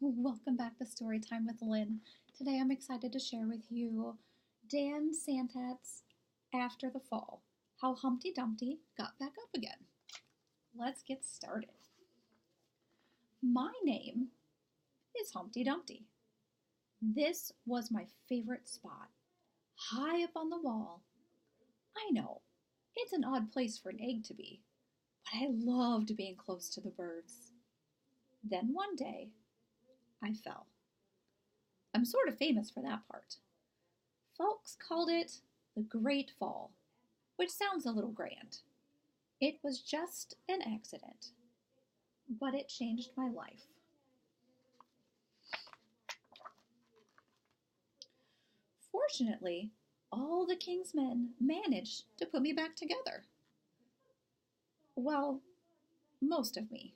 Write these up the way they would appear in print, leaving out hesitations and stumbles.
Welcome back to Storytime with Lynn. Today I'm excited to share with you Dan Santat's After the Fall, How Humpty Dumpty Got Back Up Again. Let's get started. My name is Humpty Dumpty. This was my favorite spot, high up on the wall. I know, it's an odd place for an egg to be, but I loved being close to the birds. Then one day, I fell. I'm sort of famous for that part. Folks called it the Great Fall, which sounds a little grand. It was just an accident, but it changed my life. Fortunately, all the king's men managed to put me back together. Well, most of me.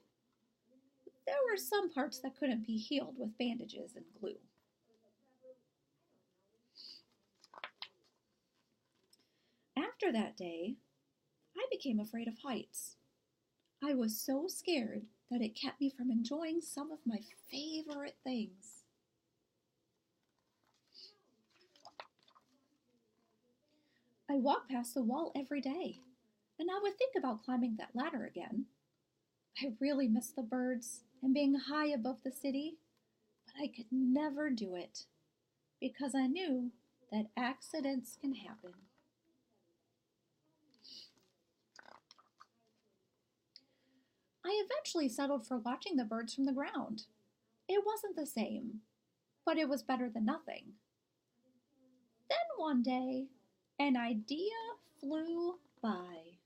There were some parts that couldn't be healed with bandages and glue. After that day, I became afraid of heights. I was so scared that it kept me from enjoying some of my favorite things. I walked past the wall every day, and I would think about climbing that ladder again. I really missed the birds and being high above the city, but I could never do it because I knew that accidents can happen. I eventually settled for watching the birds from the ground. It wasn't the same, but it was better than nothing. Then one day, an idea flew by.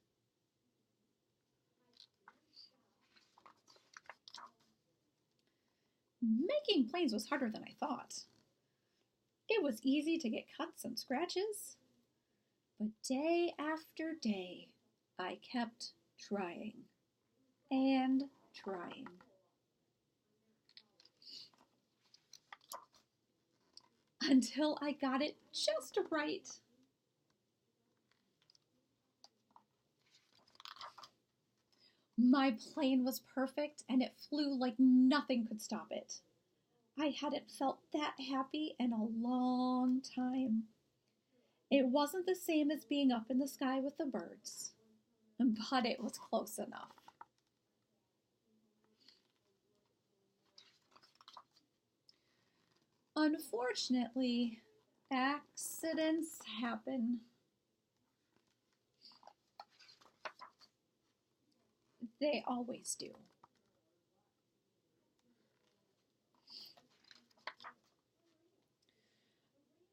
Making planes was harder than I thought. It was easy to get cuts and scratches, but day after day, I kept trying and trying. Until I got it just right. My plane was perfect and it flew like nothing could stop it. I hadn't felt that happy in a long time. It wasn't the same as being up in the sky with the birds, but it was close enough. Unfortunately, accidents happen. They always do.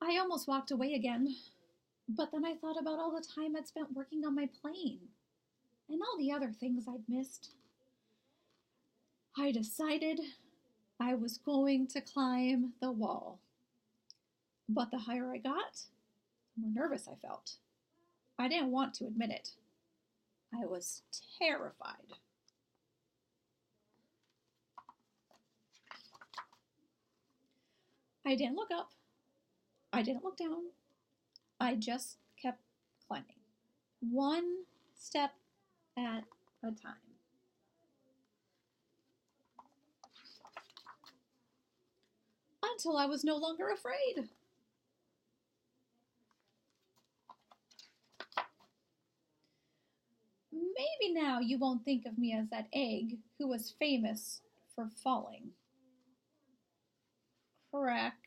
I almost walked away again, but then I thought about all the time I'd spent working on my plane and all the other things I'd missed. I decided I was going to climb the wall. But the higher I got, the more nervous I felt. I didn't want to admit it. I was terrified. I didn't look up. I didn't look down. I just kept climbing, one step at a time. Until I was no longer afraid. Maybe now you won't think of me as that egg who was famous for falling. Crack,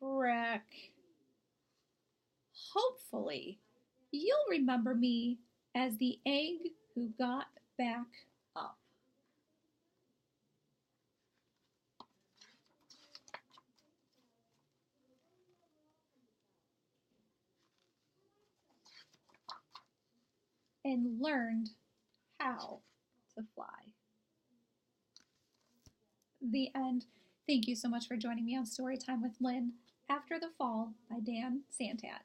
crack. Hopefully, you'll remember me as the egg who got back up. And learned how to fly. The end. Thank you so much for joining me on Storytime with Lynn, After the Fall by Dan Santat.